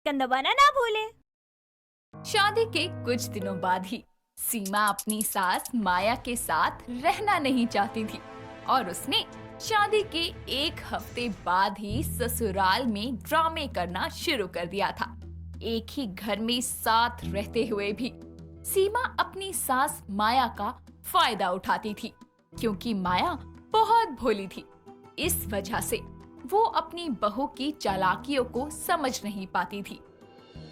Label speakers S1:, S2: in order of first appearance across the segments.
S1: ढक्कन दबाना ना भूले।
S2: शादी के कुछ दिनों बाद ही सीमा अपनी सास माया के साथ रहना नहीं चाहती थी और उसने शादी के एक हफ्ते बाद ही ससुराल में ड्रामे करना शुरू कर दिया था। एक ही घर में साथ रहते हुए भी सीमा अपनी सास माया का फायदा उठाती थी, क्योंकि माया बहुत भोली थी। इस वजह से वो अपनी बहू की चालाकियों को समझ नहीं पाती थी।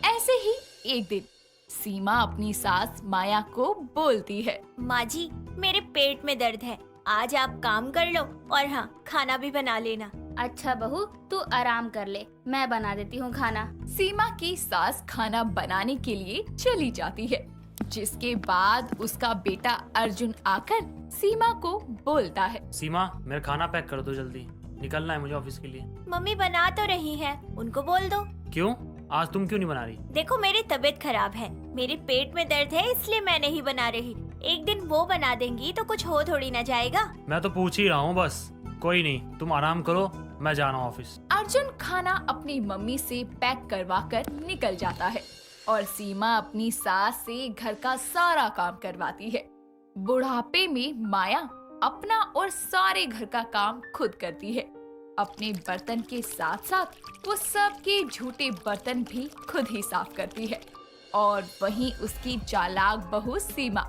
S2: ऐसे ही एक दिन सीमा अपनी सास माया को बोलती है,
S1: माँ जी, मेरे पेट में दर्द है, आज आप काम कर लो और हाँ, खाना भी बना लेना।
S3: अच्छा बहू, तू आराम कर ले, मैं बना देती हूँ खाना।
S2: सीमा की सास खाना बनाने के लिए चली जाती है, जिसके बाद उसका बेटा अर्जुन आकर सीमा को बोलता है,
S4: सीमा, मेरा खाना पैक कर दो, जल्दी निकलना है मुझे ऑफिस के लिए।
S1: मम्मी बना तो रही है, उनको बोल दो।
S4: क्यों? आज तुम क्यों नहीं बना रही?
S1: देखो, मेरी तबीयत खराब है, मेरे पेट में दर्द है, इसलिए मैं नहीं बना रही। एक दिन वो बना देंगी तो कुछ हो थोड़ी ना जाएगा।
S4: मैं तो पूछ ही रहा हूँ बस। कोई नहीं, तुम आराम करो, मैं जा रहा हूँ ऑफिस।
S2: अर्जुन खाना अपनी मम्मी से पैक करवाकर निकल जाता है और सीमा अपनी सास से घर का सारा काम करवाती है। बुढ़ापे में माया अपना और सारे घर का काम खुद करती है। अपने बर्तन के साथ साथ वो सबके झूठे बर्तन भी खुद ही साफ करती है। और वहीं उसकी चालाक बहू सीमा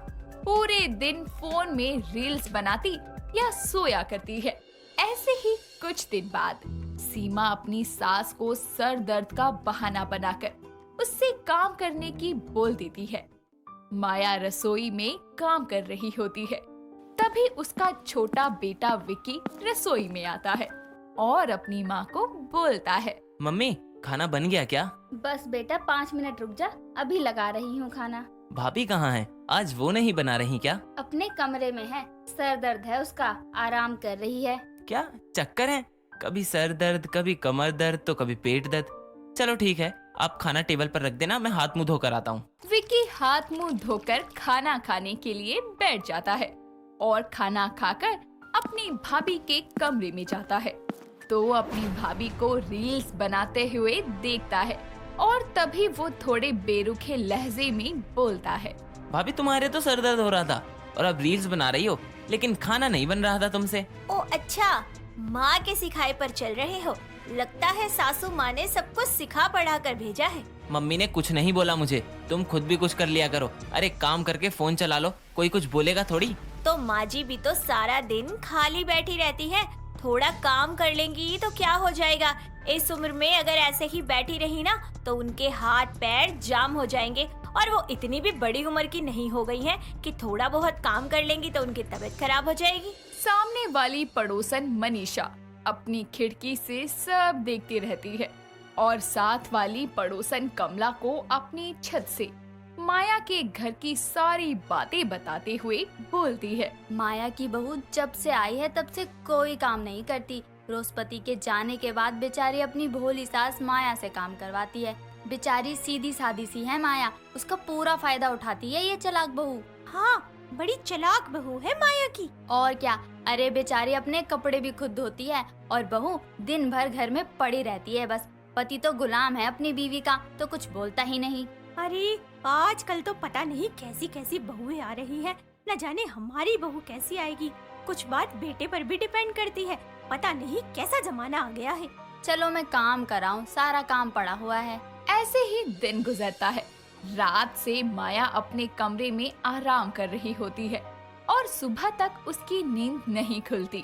S2: पूरे दिन फोन में रील्स बनाती या सोया करती है। ऐसे ही कुछ दिन बाद सीमा अपनी सास को सर दर्द का बहाना बनाकर उससे काम करने की बोल देती है। माया रसोई में काम कर रही होती है, तभी उसका छोटा बेटा विकी रसोई में आता है और अपनी माँ को बोलता है,
S5: मम्मी, खाना बन गया क्या?
S3: बस बेटा 5 मिनट रुक जा, अभी लगा रही हूँ खाना।
S5: भाभी कहाँ है? आज वो नहीं बना रही क्या?
S3: अपने कमरे में है, सर दर्द है उसका, आराम कर रही है।
S5: क्या चक्कर है? कभी सर दर्द, कभी कमर दर्द, तो कभी पेट दर्द। चलो ठीक है, आप खाना टेबल पर रख देना, मैं हाथ मुंह धोकर आता हूँ।
S2: विकी हाथ मुंह धोकर खाना खाने के लिए बैठ जाता है और खाना खाकर अपनी भाभी के कमरे में जाता है तो अपनी भाभी को रील्स बनाते हुए देखता है और तभी वो थोड़े बेरुखे लहजे में बोलता है,
S5: भाभी, तुम्हारे तो सर दर्द हो रहा था और अब रील्स बना रही हो, लेकिन खाना नहीं बन रहा था तुमसे।
S1: ओ अच्छा, माँ के सिखाए पर चल रहे हो। लगता है सासू माँ ने सब कुछ सिखा पढ़ा कर भेजा है।
S5: मम्मी ने कुछ नहीं बोला मुझे, तुम खुद भी कुछ कर लिया करो। अरे काम करके फोन चला लो, कोई कुछ बोलेगा थोड़ी।
S1: तो माँ जी भी तो सारा दिन खाली बैठी रहती है, थोड़ा काम कर लेंगी तो क्या हो जाएगा। इस उम्र में अगर ऐसे ही बैठी रही ना तो उनके हाथ पैर जाम हो जाएंगे, और वो इतनी भी बड़ी उम्र की नहीं हो गई हैं कि थोड़ा बहुत काम कर लेंगी तो उनकी तबीयत खराब हो जाएगी।
S2: सामने वाली पड़ोसन मनीषा अपनी खिड़की से सब देखती रहती है और साथ वाली पड़ोसन कमला को अपनी छत से माया के घर की सारी बातें बताते हुए बोलती है,
S3: माया की बहू जब से आई है तब से कोई काम नहीं करती। रोजपति के जाने के बाद बेचारी अपनी भोली सास माया से काम करवाती है। बेचारी सीधी सादी सी है माया, उसका पूरा फायदा उठाती है ये चालाक बहू।
S1: हाँ, बड़ी चालाक बहू है माया की।
S3: और क्या, अरे बेचारी अपने कपड़े भी खुद धोती है और बहू दिन भर घर में पड़ी रहती है बस। पति तो गुलाम है अपनी बीवी का, तो कुछ बोलता ही नहीं।
S1: अरे आजकल तो पता नहीं कैसी कैसी बहुएं आ रही हैं, न जाने हमारी बहू कैसी आएगी। कुछ बात बेटे पर भी डिपेंड करती है, पता नहीं कैसा जमाना आ गया है।
S3: चलो मैं काम कराऊं, सारा काम पड़ा हुआ है।
S2: ऐसे ही दिन गुजरता है। रात से माया अपने कमरे में आराम कर रही होती है और सुबह तक उसकी नींद नहीं खुलती।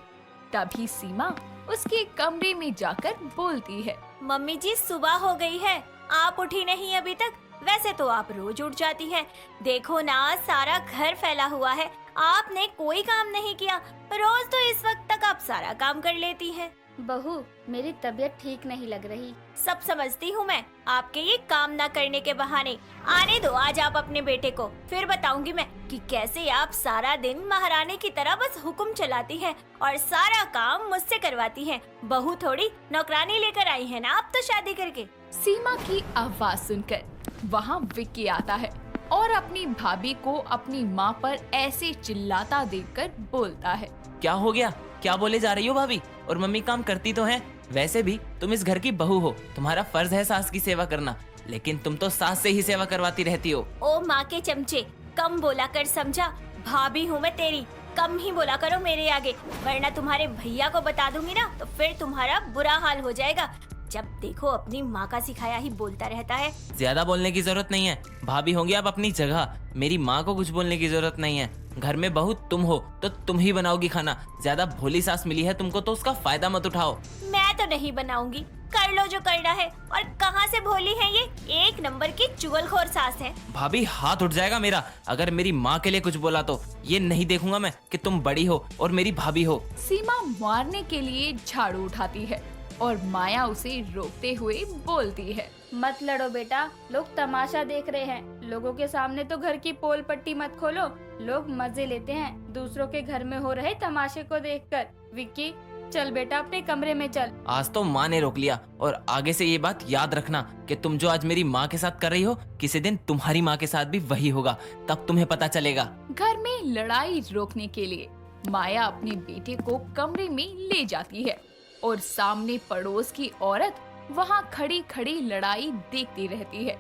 S2: तभी सीमा उसके कमरे में जाकर बोलती है,
S1: मम्मी जी, सुबह हो गई है, आप उठी नहीं अभी तक। वैसे तो आप रोज उठ जाती हैं। देखो ना, सारा घर फैला हुआ है, आपने कोई काम नहीं किया। रोज तो इस वक्त तक आप सारा काम कर लेती हैं।
S3: बहू, मेरी तबीयत ठीक नहीं लग रही।
S1: सब समझती हूँ मैं, आपके ये काम ना करने के बहाने। आने दो आज आप अपने बेटे को, फिर बताऊंगी मैं कि कैसे आप सारा दिन महारानी की तरह बस हुक्म चलाती हैं और सारा काम मुझसे करवाती हैं। बहू थोड़ी नौकरानी लेकर आई है ना आप तो शादी करके।
S2: सीमा की आवाज सुनकर वहाँ विक्की आता है और अपनी भाभी को अपनी माँ पर ऐसे चिल्लाता देखकर बोलता है,
S5: क्या हो गया? क्या बोले जा रही हो भाभी? और मम्मी काम करती तो हैं। वैसे भी तुम इस घर की बहू हो, तुम्हारा फर्ज है सास की सेवा करना। लेकिन तुम तो सास से ही सेवा करवाती रहती हो।
S1: ओ माँ के चमचे, कम बोला कर, समझा? भाभी हूँ मैं तेरी, कम ही बोला करो मेरे आगे, वरना तुम्हारे भैया को बता दूंगी ना तो फिर तुम्हारा बुरा हाल हो जाएगा। जब देखो अपनी माँ का सिखाया ही बोलता रहता है।
S5: ज्यादा बोलने की जरूरत नहीं है, भाभी होंगी आप अपनी जगह, मेरी माँ को कुछ बोलने की जरूरत नहीं है। घर में बहू तुम हो तो तुम ही बनाओगी खाना। ज्यादा भोली सास मिली है तुमको तो उसका फायदा मत उठाओ।
S1: मैं तो नहीं बनाऊंगी, कर लो जो करना है। और कहाँ से भोली है ये, एक नंबर की चुगलखोर सास है।
S5: भाभी हाथ उठ जाएगा मेरा अगर मेरी माँ के लिए कुछ बोला तो। ये नहीं देखूंगा मैं कि तुम बड़ी हो और मेरी भाभी हो।
S2: सीमा मारने के लिए झाड़ू उठाती है और माया उसे रोकते हुए बोलती है,
S3: मत लड़ो बेटा, लोग तमाशा देख रहे हैं। लोगों के सामने तो घर की पोल पट्टी मत खोलो, लोग मजे लेते हैं दूसरों के घर में हो रहे तमाशे को देखकर। विक्की चल बेटा अपने कमरे में चल।
S5: आज तो माँ ने रोक लिया और आगे से ये बात याद रखना कि तुम जो आज मेरी माँ के साथ कर रही हो किसी दिन तुम्हारी माँ के साथ भी वही होगा, तब तुम्हें पता चलेगा।
S2: घर में लड़ाई रोकने के लिए माया अपने बेटे को कमरे में ले जाती है और सामने पड़ोस की औरत वहाँ खड़ी खड़ी लड़ाई देखती रहती है।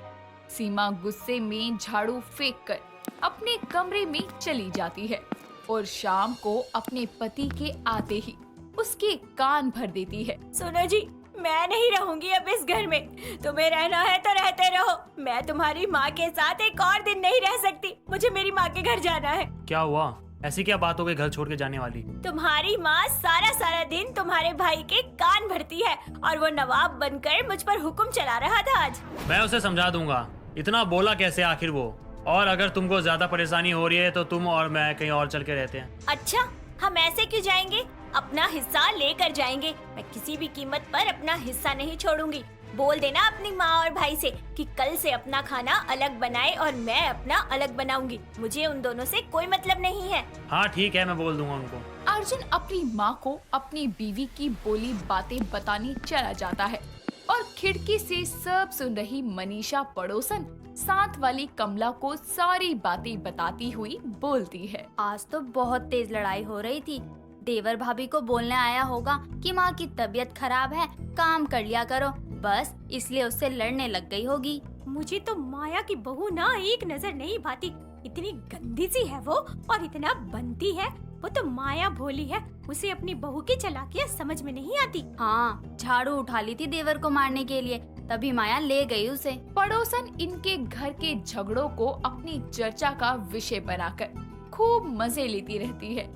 S2: सीमा गुस्से में झाड़ू फेंक कर अपने कमरे में चली जाती है और शाम को अपने पति के आते ही उसके कान भर देती है।
S1: सुनो जी, मैं नहीं रहूंगी अब इस घर में, तुम्हें रहना है तो रहते रहो। मैं तुम्हारी माँ के साथ एक और दिन नहीं रह सकती, मुझे मेरी माँ के घर जाना है।
S4: क्या हुआ? ऐसी क्या बात हो गई घर छोड़ के जाने वाली?
S1: तुम्हारी माँ सारा सारा दिन तुम्हारे भाई के कान भरती है और वो नवाब बनकर मुझ पर हुक्म चला रहा था आज।
S4: मैं उसे समझा दूंगा, इतना बोला कैसे आखिर वो? और अगर तुमको ज्यादा परेशानी हो रही है तो तुम और मैं कहीं और चल के रहते हैं।
S1: अच्छा, हम ऐसे क्यों जाएंगे? अपना हिस्सा लेकर जाएंगे। मैं किसी भी कीमत पर अपना हिस्सा नहीं छोड़ूंगी। बोल देना अपनी माँ और भाई से कि कल से अपना खाना अलग बनाए और मैं अपना अलग बनाऊंगी। मुझे उन दोनों से कोई मतलब नहीं है।
S4: हाँ ठीक है, मैं बोल दूंगा उनको।
S2: अर्जुन अपनी माँ को अपनी बीवी की बोली बातें बताने चला जाता है और खिड़की से सब सुन रही मनीषा पड़ोसन साथ वाली कमला को सारी बातें बताती हुई बोलती है,
S3: आज तो बहुत तेज लड़ाई हो रही थी। देवर भाभी को बोलने आया होगा कि माँ की तबीयत खराब है, काम कर लिया करो, बस इसलिए उससे लड़ने लग गई होगी।
S1: मुझे तो माया की बहू ना एक नजर नहीं भाती। इतनी गंदी सी है वो और इतना बनती है। वो तो माया भोली है, उसे अपनी बहू की चालाकियाँ समझ में नहीं आती।
S3: हाँ, झाड़ू उठा ली थी देवर को मारने के लिए, तभी माया ले गई उसे।
S2: पड़ोसन इनके घर के झगड़ों को अपनी चर्चा का विषय बनाकर खूब मजे लेती रहती है।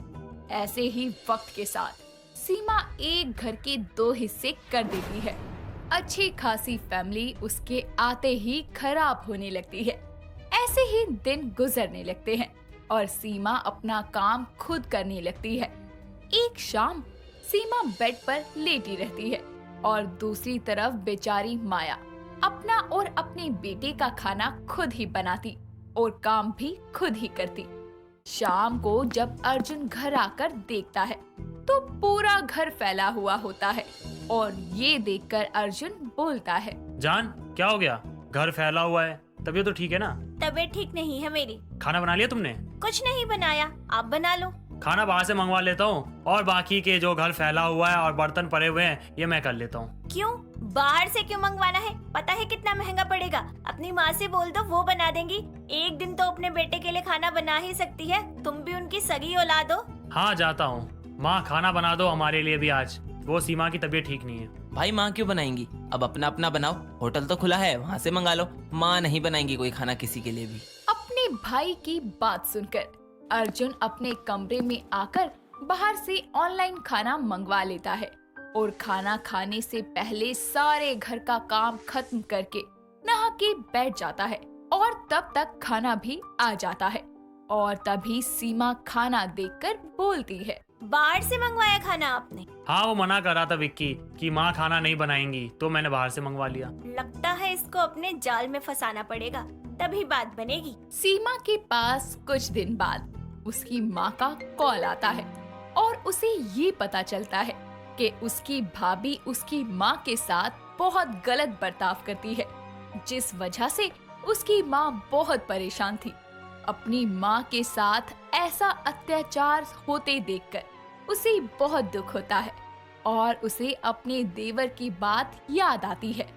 S2: ऐसे ही वक्त के साथ सीमा एक घर के 2 हिस्से कर देती है। अच्छी खासी फैमिली उसके आते ही खराब होने लगती है। ऐसे ही दिन गुजरने लगते हैं और सीमा अपना काम खुद करने लगती है। एक शाम सीमा बेड पर लेटी रहती है और दूसरी तरफ बेचारी माया अपना और अपने बेटे का खाना खुद ही बनाती और काम भी खुद ही करती। शाम को जब अर्जुन घर आकर देखता है तो पूरा घर फैला हुआ होता है और ये देखकर अर्जुन बोलता है,
S4: जान क्या हो गया? घर फैला हुआ है, तबीयत तो ठीक है ना?
S1: तबीयत ठीक नहीं है मेरी।
S4: खाना बना लिया तुमने?
S1: कुछ नहीं बनाया, आप बना लो।
S4: खाना बाहर से मंगवा लेता हूँ और बाकी के जो घर फैला हुआ है और बर्तन पड़े हुए हैं ये मैं कर लेता हूँ।
S1: क्यों? बाहर से क्यों मंगवाना है? पता है कितना महंगा पड़ेगा। अपनी माँ से बोल दो, वो बना देंगी। एक दिन तो अपने बेटे के लिए खाना बना ही सकती है, तुम भी उनकी सगी औलाद हो।
S4: हाँ जाता हूँ। माँ खाना बना दो हमारे लिए भी आज, वो सीमा की तबीयत ठीक नहीं है।
S5: भाई माँ क्यों बनाएंगी? अब अपना अपना बनाओ, होटल तो खुला है वहाँ से मंगा लो। माँ नहीं बनाएंगी कोई खाना किसी के लिए भी।
S2: अपने भाई की बात सुनकर अर्जुन अपने कमरे में आकर बाहर से ऑनलाइन खाना मंगवा लेता है और खाना खाने से पहले सारे घर का काम खत्म करके नहा के बैठ जाता है और तब तक खाना भी आ जाता है। और तभी सीमा खाना देखकर बोलती है,
S1: बाहर से मंगवाया खाना आपने?
S4: हाँ वो मना कर रहा था विक्की कि माँ खाना नहीं बनाएंगी, तो मैंने बाहर से मंगवा लिया।
S1: लगता है इसको अपने जाल में फंसाना पड़ेगा, तभी बात बनेगी।
S2: सीमा के पास कुछ दिन बाद उसकी माँ का कॉल आता है और उसे ये पता चलता है कि उसकी भाभी उसकी माँ के साथ बहुत गलत बर्ताव करती है, जिस वजह से उसकी माँ बहुत परेशान थी। अपनी माँ के साथ ऐसा अत्याचार होते देखकर उसे बहुत दुख होता है और उसे अपने देवर की बात याद आती है।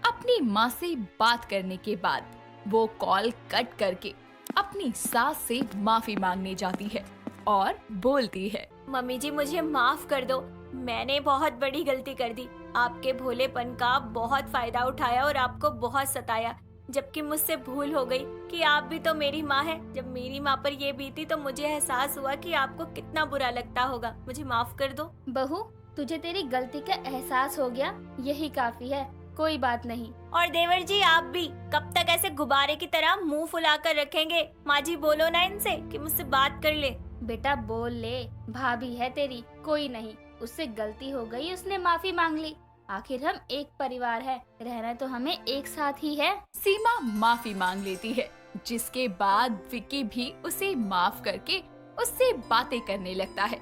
S2: अपनी माँ से बात करने के बाद वो कॉल कट करके अपनी सास से माफी मांगने जाती है और बोलती है,
S1: मम्मी जी मुझे माफ कर दो, मैंने बहुत बड़ी गलती कर दी। आपके भोलेपन का बहुत फायदा उठाया और आपको बहुत सताया, जबकि मुझसे भूल हो गई कि आप भी तो मेरी माँ है। जब मेरी माँ पर ये बीती तो मुझे एहसास हुआ कि आपको कितना बुरा लगता होगा। मुझे माफ कर दो।
S3: बहू, तुझे तेरी गलती का एहसास हो गया, यही काफी है, कोई बात नहीं।
S1: और देवर जी आप भी कब तक ऐसे गुब्बारे की तरह मुंह फुलाकर रखेंगे? माँ जी बोलो ना इनसे कि मुझसे बात कर ले।
S3: बेटा बोल ले, भाभी है तेरी, कोई नहीं, उससे गलती हो गई, उसने माफी मांग ली। आखिर हम एक परिवार है, रहना तो हमें एक साथ ही है।
S2: सीमा माफी मांग लेती है, जिसके बाद विक्की भी उसे माफ करके उससे बातें करने लगता है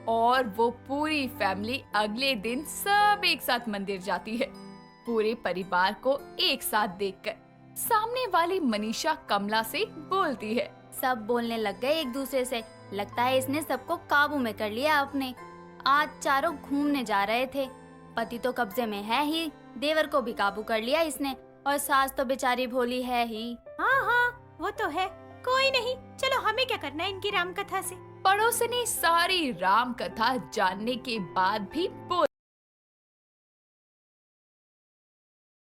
S2: और वो पूरी फैमिली अगले दिन सब एक साथ मंदिर जाती है। पूरे परिवार को एक साथ देखकर सामने वाली मनीषा कमला से बोलती है,
S3: सब बोलने लग गए एक दूसरे से, लगता है इसने सबको काबू में कर लिया अपने। आज चारों घूमने जा रहे थे, पति तो कब्जे में है ही, देवर को भी काबू कर लिया इसने, और सास तो बेचारी भोली है ही।
S1: हाँ हाँ वो तो है, कोई नहीं, चलो हमें क्या करना है इनकी राम कथा से।
S2: पड़ोसनी सारी राम कथा जानने के बाद भी बोल